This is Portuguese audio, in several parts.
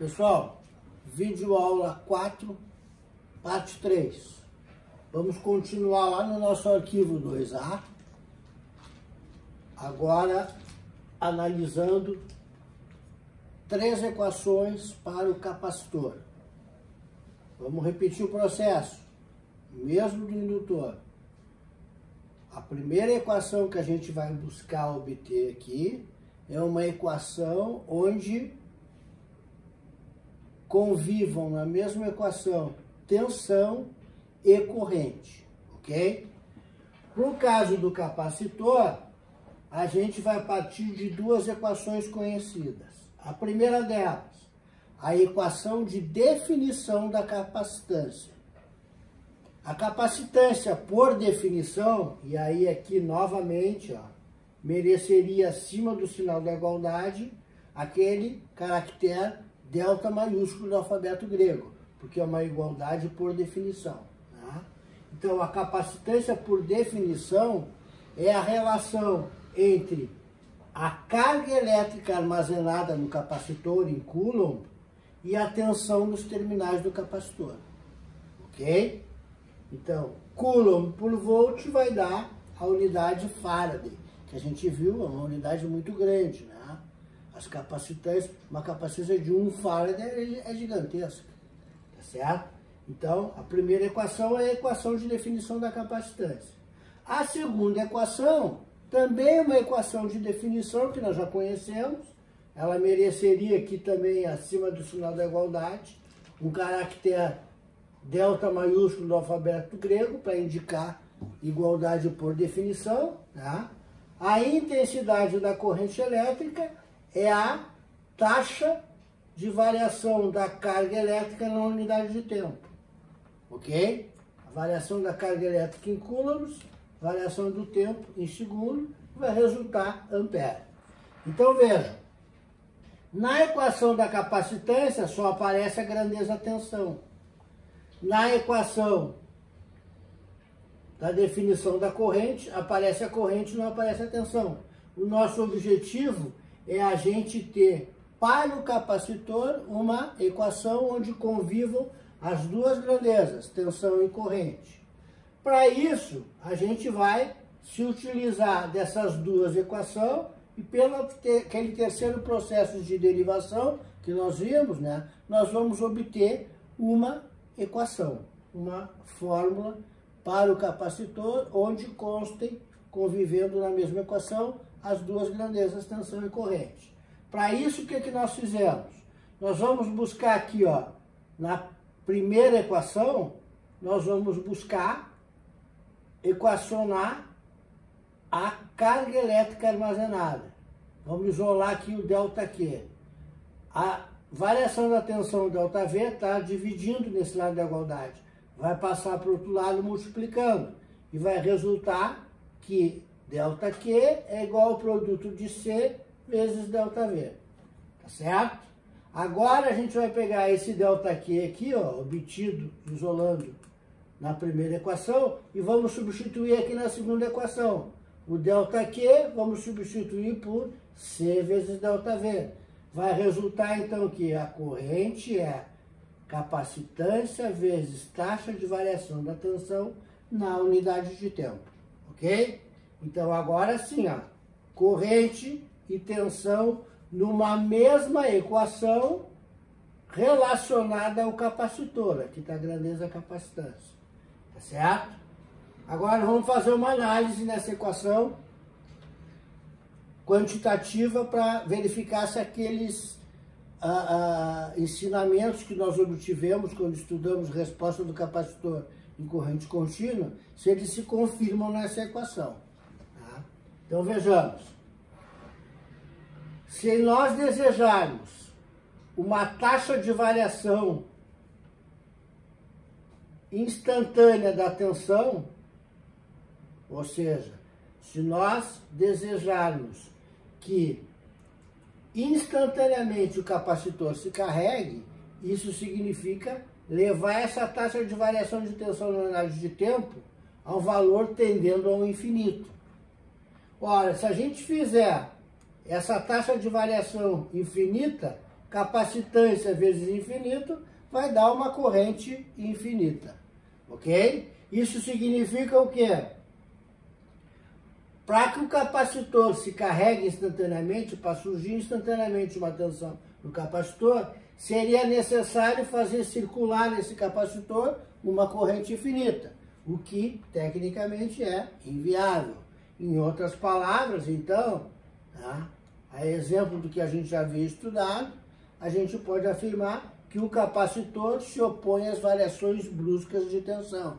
Pessoal, vídeo aula 4, parte 3. Vamos continuar lá no nosso arquivo 2A. Agora, analisando 3 equações para o capacitor. Vamos repetir o processo, mesmo do indutor. A primeira equação que a gente vai buscar obter aqui é uma equação onde convivam na mesma equação tensão e corrente, ok? No caso do capacitor, a gente vai partir de 2 equações conhecidas. A primeira delas, a equação de definição da capacitância. A capacitância, por definição, e aí aqui novamente, mereceria acima do sinal da igualdade aquele caractere delta maiúsculo do alfabeto grego, porque é uma igualdade por definição. Tá? Então, a capacitância, por definição, é a relação entre a carga elétrica armazenada no capacitor em Coulomb e a tensão nos terminais do capacitor. Ok? Então, Coulomb por volt vai dar a unidade Faraday, que a gente viu, é uma unidade muito grande, né? As capacitâncias, uma capacitância de 1 Faraday é gigantesca, tá certo? Então, a primeira equação é a equação de definição da capacitância. A segunda equação também é uma equação de definição que nós já conhecemos. Ela mereceria aqui também, acima do sinal da igualdade, um caractere delta maiúsculo do alfabeto grego para indicar igualdade por definição. Tá? A intensidade da corrente elétrica é a taxa de variação da carga elétrica na unidade de tempo. Ok? A variação da carga elétrica em coulombs, variação do tempo em segundo, vai resultar ampere. Então vejam, na equação da capacitância só aparece a grandeza tensão. Na equação da definição da corrente, aparece a corrente, não aparece a tensão. O nosso objetivo é a gente ter para o capacitor uma equação onde convivam as 2 grandezas, tensão e corrente. Para isso, a gente vai se utilizar dessas 2 equações e pelo aquele terceiro processo de derivação que nós vimos, né, nós vamos obter uma equação, uma fórmula para o capacitor onde constem, convivendo na mesma equação, as 2 grandezas, tensão e corrente. Para isso, o que nós fizemos? Nós vamos buscar aqui, na primeira equação, nós vamos buscar equacionar a carga elétrica armazenada. Vamos isolar aqui o ΔQ. A variação da tensão ΔV está dividindo nesse lado da igualdade. Vai passar para o outro lado multiplicando. E vai resultar que ΔQ é igual ao produto de C vezes ΔV. Tá certo? Agora a gente vai pegar esse ΔQ aqui, obtido isolando na primeira equação, e vamos substituir aqui na segunda equação. O ΔQ vamos substituir por C vezes ΔV. Vai resultar então que a corrente é capacitância vezes taxa de variação da tensão na unidade de tempo. Ok? Então agora sim, corrente e tensão numa mesma equação relacionada ao capacitor. Aqui está a grandeza da capacitância. Tá certo? Agora vamos fazer uma análise nessa equação quantitativa para verificar se aqueles ensinamentos que nós obtivemos quando estudamos resposta do capacitor em corrente contínua, se eles se confirmam nessa equação. Tá? Então vejamos. Se nós desejarmos uma taxa de variação instantânea da tensão, ou seja, se nós desejarmos que instantaneamente o capacitor se carregue, isso significa levar essa taxa de variação de tensão na unidade de tempo a um valor tendendo ao infinito. Ora, se a gente fizer essa taxa de variação infinita, capacitância vezes infinito vai dar uma corrente infinita, ok? Isso significa o quê? Para que o capacitor se carregue instantaneamente, para surgir instantaneamente uma tensão no capacitor, seria necessário fazer circular nesse capacitor uma corrente infinita, o que tecnicamente é inviável. Em outras palavras, então, tá? A exemplo do que a gente já havia estudado, a gente pode afirmar que o capacitor se opõe às variações bruscas de tensão.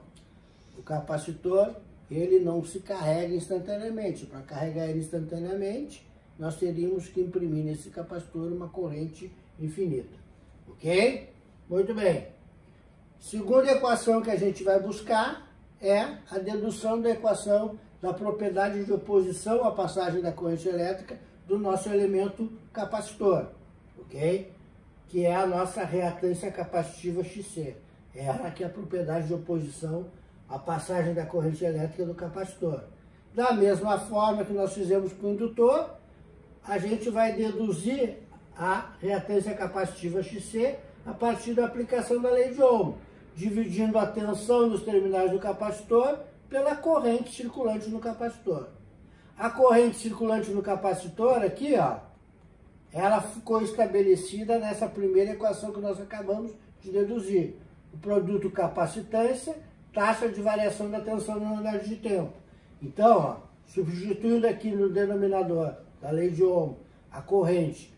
O capacitor, ele não se carrega instantaneamente. Para carregar ele instantaneamente, nós teríamos que imprimir nesse capacitor uma corrente infinita. Ok? Muito bem. Segunda equação que a gente vai buscar é a dedução da equação da propriedade de oposição à passagem da corrente elétrica do nosso elemento capacitor, ok? Que é a nossa reatância capacitiva XC. Ela que é a propriedade de oposição à passagem da corrente elétrica do capacitor. Da mesma forma que nós fizemos com o indutor, a gente vai deduzir a reatância capacitiva XC a partir da aplicação da lei de Ohm, dividindo a tensão nos terminais do capacitor pela corrente circulante no capacitor. A corrente circulante no capacitor aqui, ó, ela ficou estabelecida nessa primeira equação que nós acabamos de deduzir. O produto capacitância, taxa de variação da tensão na unidade de tempo. Então, ó, substituindo aqui no denominador da lei de Ohm a corrente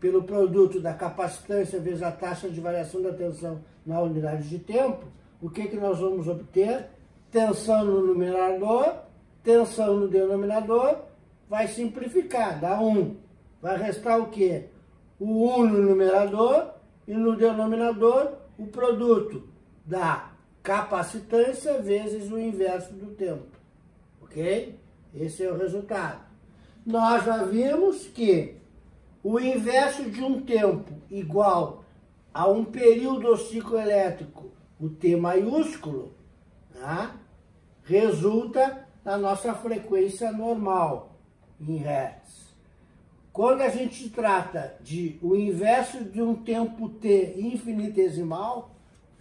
pelo produto da capacitância vezes a taxa de variação da tensão na unidade de tempo, o que nós vamos obter? Tensão no numerador, tensão no denominador, vai simplificar, dá 1. Vai restar o quê? O 1 no numerador e no denominador o produto da capacitância vezes o inverso do tempo. Ok? Esse é o resultado. Nós já vimos que o inverso de um tempo igual a um período cicloelétrico, o T maiúsculo, tá? Resulta na nossa frequência normal em Hertz. Quando a gente trata de o inverso de um tempo T infinitesimal,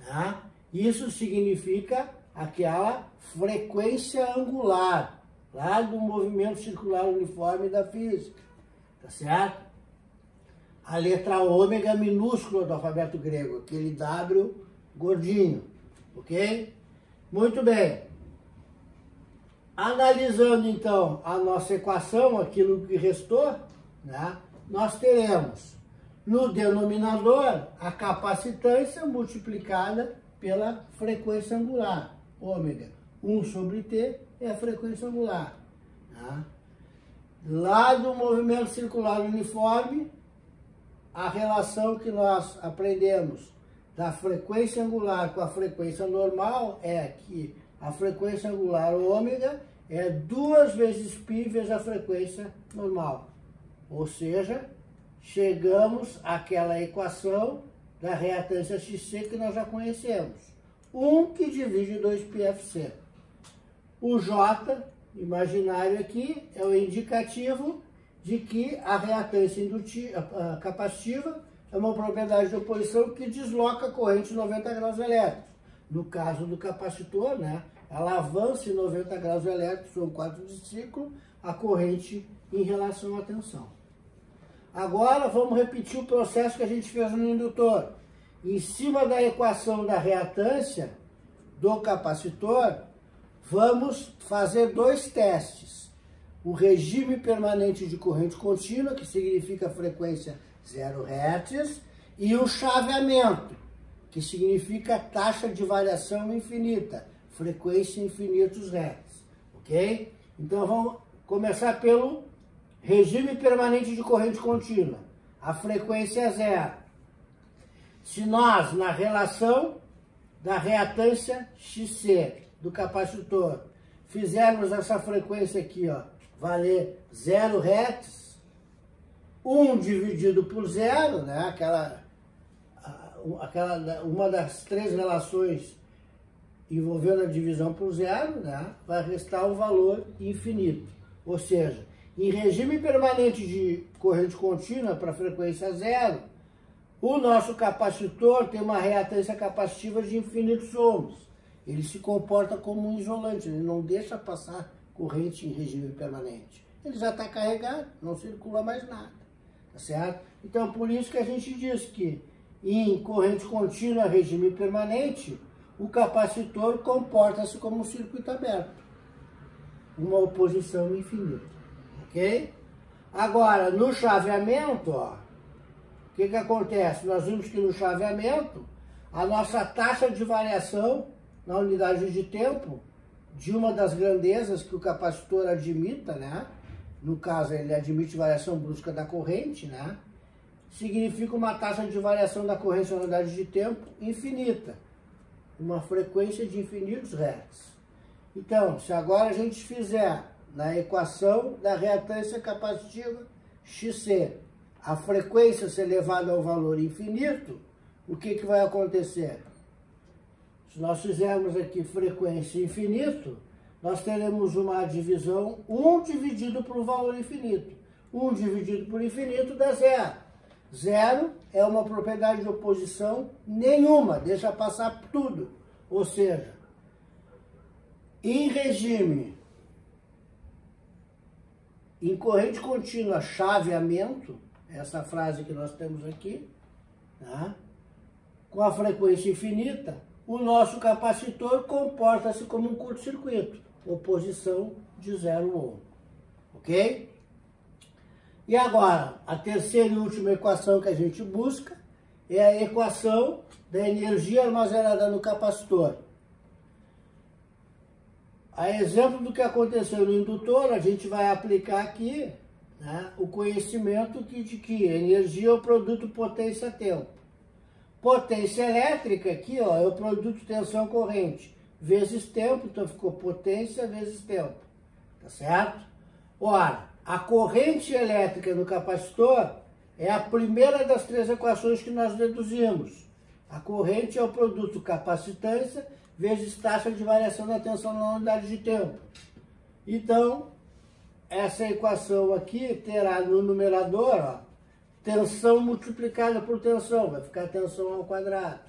tá? Isso significa aquela frequência angular, lá do movimento circular uniforme da física, tá certo? A letra ômega minúscula do alfabeto grego, aquele W gordinho, ok? Muito bem. Analisando, então, a nossa equação, aquilo que restou, né, nós teremos no denominador a capacitância multiplicada pela frequência angular, ômega. 1 sobre T é a frequência angular. Tá? Lá do movimento circular uniforme, a relação que nós aprendemos da frequência angular com a frequência normal é que a frequência angular ômega é 2 vezes π vezes a frequência normal. Ou seja, chegamos àquela equação da reatância XC que nós já conhecemos. 1 que divide 2πfc. O J, imaginário aqui, é o indicativo de que a reatância capacitiva é uma propriedade de oposição que desloca a corrente 90 graus elétricos. No caso do capacitor, né, ela avança em 90 graus elétricos, são 4 de ciclo, a corrente em relação à tensão. Agora vamos repetir o processo que a gente fez no indutor. Em cima da equação da reatância do capacitor, vamos fazer 2 testes. O regime permanente de corrente contínua, que significa frequência 0 Hz, e o chaveamento, que significa taxa de variação infinita, frequência infinitos Hz. Ok? Então vamos começar pelo regime permanente de corrente contínua. A frequência é 0. Se nós, na relação da reatância XC do capacitor, fizermos essa frequência aqui, ó, valer 0 Hz, 1 dividido por 0, né, uma das 3 relações envolvendo a divisão por 0, né, vai restar o valor infinito. Ou seja, em regime permanente de corrente contínua para frequência 0, O nosso capacitor tem uma reatância capacitiva de infinitos ohms. Ele se comporta como um isolante, ele não deixa passar corrente em regime permanente. Ele já está carregado, não circula mais nada, tá certo? Então, por isso que a gente diz que em corrente contínua, regime permanente, o capacitor comporta-se como um circuito aberto, uma oposição infinita, ok? Agora, no chaveamento, ó, o que acontece? Nós vimos que no chaveamento, a nossa taxa de variação na unidade de tempo de uma das grandezas que o capacitor admita, né? No caso, ele admite variação brusca da corrente, né? Significa uma taxa de variação da corrente na unidade de tempo infinita, uma frequência de infinitos hertz. Então, se agora a gente fizer na equação da reatância capacitiva XC, a frequência ser elevada ao valor infinito, o que vai acontecer? Se nós fizermos aqui frequência infinito, nós teremos uma divisão 1 dividido por um valor infinito. 1 dividido por infinito dá zero. Zero é uma propriedade de oposição nenhuma, deixa passar tudo. Ou seja, em regime, em corrente contínua, chaveamento, essa frase que nós temos aqui, tá? Com a frequência infinita, o nosso capacitor comporta-se como um curto-circuito, oposição de 0 ohm, ok? E agora, a terceira e última equação que a gente busca é a equação da energia armazenada no capacitor. A exemplo do que aconteceu no indutor, a gente vai aplicar aqui, né, o conhecimento de que energia é o produto potência-tempo. Potência elétrica aqui, ó, é o produto tensão-corrente vezes tempo, então ficou potência vezes tempo, tá certo? Ora, a corrente elétrica no capacitor é a primeira das três equações que nós deduzimos. A corrente é o produto capacitância vezes taxa de variação da tensão na unidade de tempo. Então, essa equação aqui terá no numerador, ó, tensão multiplicada por tensão, vai ficar tensão ao quadrado.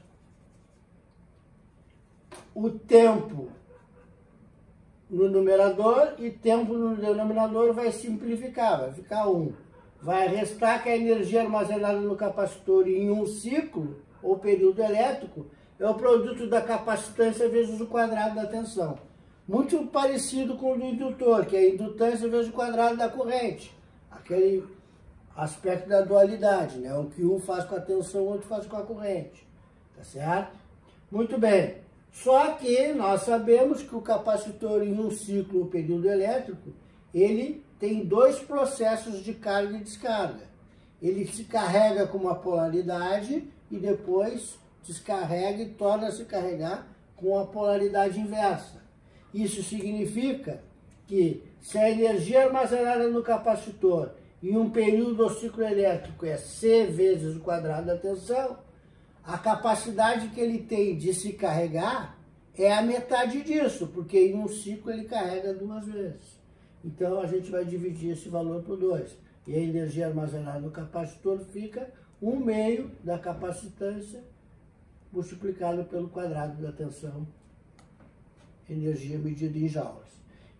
O tempo no numerador e tempo no denominador vai simplificar, vai ficar 1. Vai restar que a energia armazenada no capacitor em um ciclo, ou período elétrico, é o produto da capacitância vezes o quadrado da tensão. Muito parecido com o do indutor, que é a indutância vezes o quadrado da corrente. Aquele aspecto da dualidade, né? O que um faz com a tensão, o outro faz com a corrente. Tá certo? Muito bem. Só que nós sabemos que o capacitor em um ciclo ou período elétrico, ele tem dois processos de carga e descarga. Ele se carrega com uma polaridade e depois descarrega e torna a se carregar com a polaridade inversa. Isso significa que se a energia armazenada no capacitor em um período ou ciclo elétrico é C vezes o quadrado da tensão, a capacidade que ele tem de se carregar é a metade disso, porque em um ciclo ele carrega 2 vezes. Então a gente vai dividir esse valor por 2. E a energia armazenada no capacitor fica 1/2 da capacitância multiplicado pelo quadrado da tensão, energia medida em joules.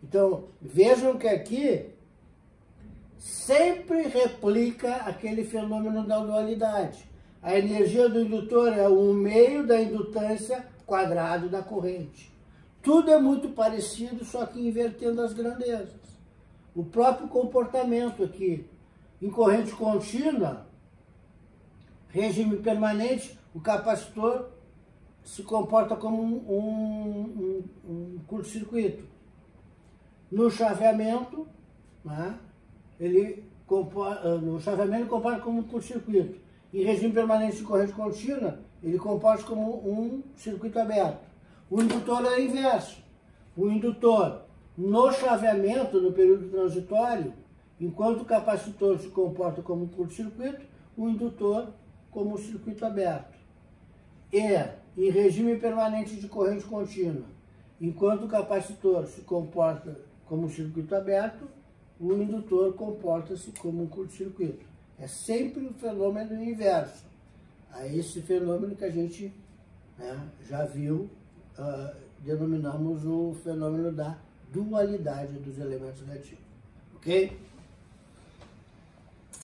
Então, vejam que aqui sempre replica aquele fenômeno da dualidade. A energia do indutor é 1/2 da indutância quadrado da corrente. Tudo é muito parecido, só que invertendo as grandezas. O próprio comportamento aqui, em corrente contínua, regime permanente, o capacitor se comporta como um curto-circuito. No chaveamento, né, no chaveamento ele comporta como um curto-circuito. Em regime permanente de corrente contínua, ele comporta como um circuito aberto. O indutor é o inverso. O indutor, no chaveamento, no período transitório, enquanto o capacitor se comporta como um curto-circuito, o indutor como um circuito aberto. E, em regime permanente de corrente contínua, enquanto o capacitor se comporta como um circuito aberto, o indutor comporta-se como um curto-circuito. É sempre o fenômeno inverso. a esse fenômeno que a gente, né, já viu, denominamos o fenômeno da dualidade dos elementos reativos. Ok?